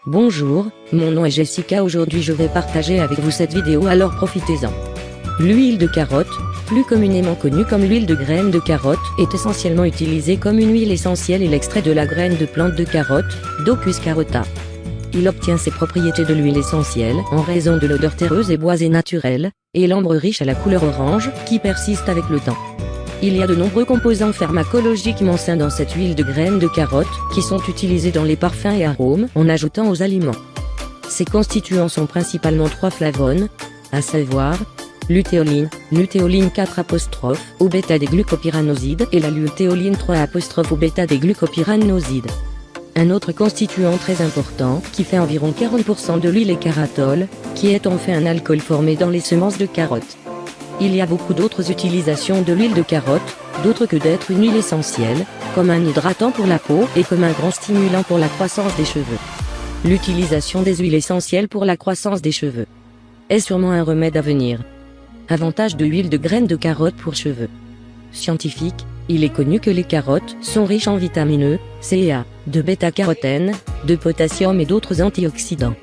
Bonjour, mon nom est Jessica. Aujourd'hui je vais partager avec vous cette vidéo, alors profitez-en. L'huile de carotte, plus communément connue comme l'huile de graine de carotte, est essentiellement utilisée comme une huile essentielle et l'extrait de la graine de plante de carotte, Docus carota. Il obtient ses propriétés de l'huile essentielle en raison de l'odeur terreuse et boisée naturelle, et l'ambre riche à la couleur orange, qui persiste avec le temps. Il y a de nombreux composants pharmacologiquement sains dans cette huile de graines de carotte, qui sont utilisés dans les parfums et arômes, en ajoutant aux aliments. Ces constituants sont principalement 3 flavones, à savoir, lutéoline, lutéoline 4' au bêta-des-glucopyranosides et la lutéoline 3' au bêta-des-glucopyranosides. Un autre constituant très important, qui fait environ 40% de l'huile est caratol, qui est en fait un alcool formé dans les semences de carotte. Il y a beaucoup d'autres utilisations de l'huile de carotte, d'autres que d'être une huile essentielle, comme un hydratant pour la peau et comme un grand stimulant pour la croissance des cheveux. L'utilisation des huiles essentielles pour la croissance des cheveux est sûrement un remède à venir. Avantage de l'huile de graines de carotte pour cheveux. Scientifique, il est connu que les carottes sont riches en vitamine E, C et A, de bêta-carotène, de potassium et d'autres antioxydants.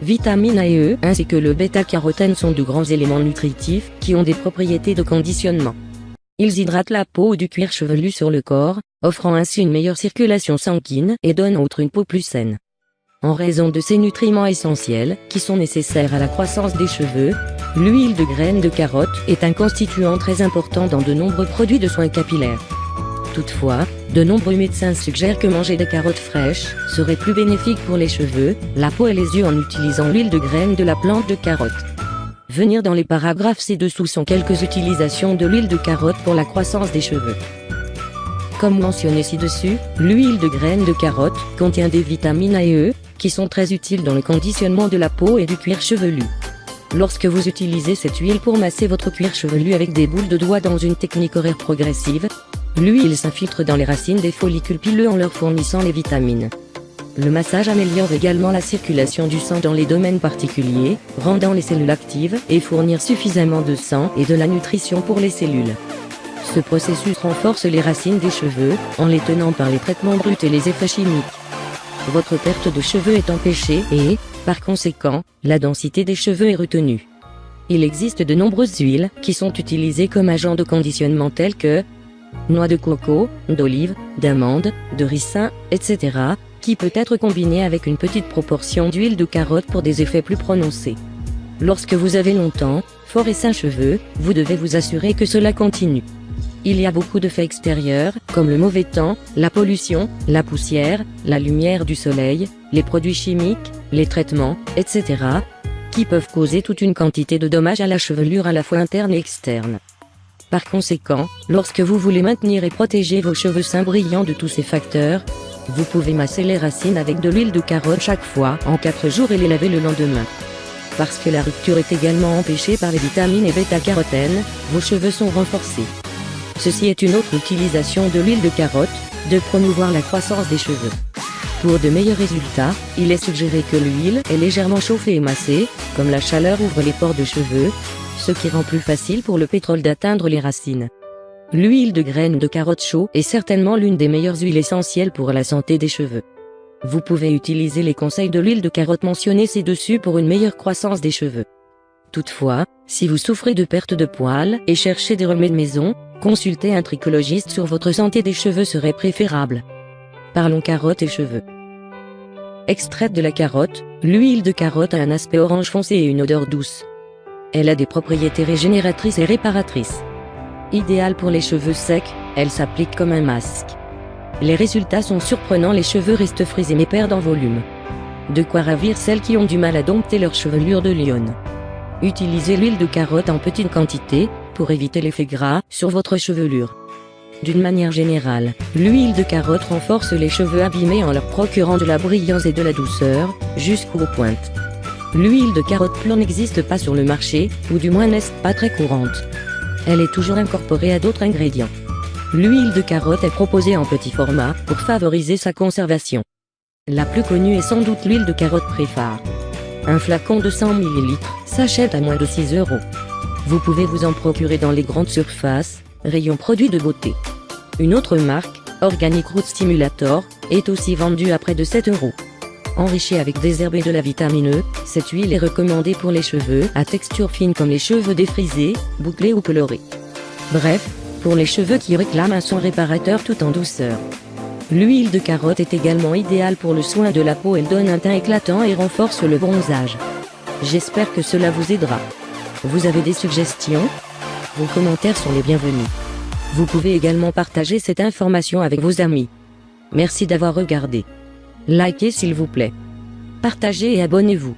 Vitamine A et E ainsi que le bêta-carotène sont de grands éléments nutritifs qui ont des propriétés de conditionnement. Ils hydratent la peau du cuir chevelu sur le corps, offrant ainsi une meilleure circulation sanguine et donnent outre une peau plus saine. En raison de ces nutriments essentiels, qui sont nécessaires à la croissance des cheveux, l'huile de graines de carotte est un constituant très important dans de nombreux produits de soins capillaires. Toutefois, de nombreux médecins suggèrent que manger des carottes fraîches serait plus bénéfique pour les cheveux, la peau et les yeux en utilisant l'huile de graines de la plante de carotte. Venir dans les paragraphes ci-dessous sont quelques utilisations de l'huile de carotte pour la croissance des cheveux. Comme mentionné ci-dessus, l'huile de graines de carotte contient des vitamines A et E, qui sont très utiles dans le conditionnement de la peau et du cuir chevelu. Lorsque vous utilisez cette huile pour masser votre cuir chevelu avec des boules de doigts dans une technique horaire progressive, l'huile s'infiltre dans les racines des follicules pileux en leur fournissant les vitamines. Le massage améliore également la circulation du sang dans les domaines particuliers, rendant les cellules actives et fournir suffisamment de sang et de la nutrition pour les cellules. Ce processus renforce les racines des cheveux, en les tenant par les traitements bruts et les effets chimiques. Votre perte de cheveux est empêchée et, par conséquent, la densité des cheveux est retenue. Il existe de nombreuses huiles qui sont utilisées comme agents de conditionnement tels que noix de coco, d'olive, d'amande, de ricin, etc., qui peut être combiné avec une petite proportion d'huile de carotte pour des effets plus prononcés. Lorsque vous avez longtemps, forts et sains cheveux, vous devez vous assurer que cela continue. Il y a beaucoup de faits extérieurs, comme le mauvais temps, la pollution, la poussière, la lumière du soleil, les produits chimiques, les traitements, etc., qui peuvent causer toute une quantité de dommages à la chevelure à la fois interne et externe. Par conséquent, lorsque vous voulez maintenir et protéger vos cheveux sains brillants de tous ces facteurs, vous pouvez masser les racines avec de l'huile de carotte chaque fois en 4 jours et les laver le lendemain. Parce que la rupture est également empêchée par les vitamines et bêta-carotène, vos cheveux sont renforcés. Ceci est une autre utilisation de l'huile de carotte, de promouvoir la croissance des cheveux. Pour de meilleurs résultats, il est suggéré que l'huile est légèrement chauffée et massée, comme la chaleur ouvre les pores de cheveux, ce qui rend plus facile pour le pétrole d'atteindre les racines. L'huile de graines de carotte chaud est certainement l'une des meilleures huiles essentielles pour la santé des cheveux. Vous pouvez utiliser les conseils de l'huile de carotte mentionnés ci-dessus pour une meilleure croissance des cheveux. Toutefois, si vous souffrez de perte de poils et cherchez des remèdes maison, consulter un trichologiste sur votre santé des cheveux serait préférable. Parlons carotte et cheveux. Extraite de la carotte, l'huile de carotte a un aspect orange foncé et une odeur douce. Elle a des propriétés régénératrices et réparatrices. Idéale pour les cheveux secs, elle s'applique comme un masque. Les résultats sont surprenants, les cheveux restent frisés mais perdent en volume. De quoi ravir celles qui ont du mal à dompter leur chevelure de lionne. Utilisez l'huile de carotte en petite quantité, pour éviter l'effet gras sur votre chevelure. D'une manière générale, l'huile de carotte renforce les cheveux abîmés en leur procurant de la brillance et de la douceur, jusqu'aux pointes. L'huile de carotte pure n'existe pas sur le marché, ou du moins n'est pas très courante. Elle est toujours incorporée à d'autres ingrédients. L'huile de carotte est proposée en petit format, pour favoriser sa conservation. La plus connue est sans doute l'huile de carotte Préphare. Un flacon de 100 ml s'achète à moins de 6 €. Vous pouvez vous en procurer dans les grandes surfaces, rayons produits de beauté. Une autre marque, Organic Root Stimulator, est aussi vendue à près de 7 €. Enrichie avec des herbes et de la vitamine E, cette huile est recommandée pour les cheveux à texture fine comme les cheveux défrisés, bouclés ou colorés. Bref, pour les cheveux qui réclament un soin réparateur tout en douceur. L'huile de carotte est également idéale pour le soin de la peau, elle donne un teint éclatant et renforce le bronzage. J'espère que cela vous aidera. Vous avez des suggestions? Vos commentaires sont les bienvenus. Vous pouvez également partager cette information avec vos amis. Merci d'avoir regardé. Likez s'il vous plaît. Partagez et abonnez-vous.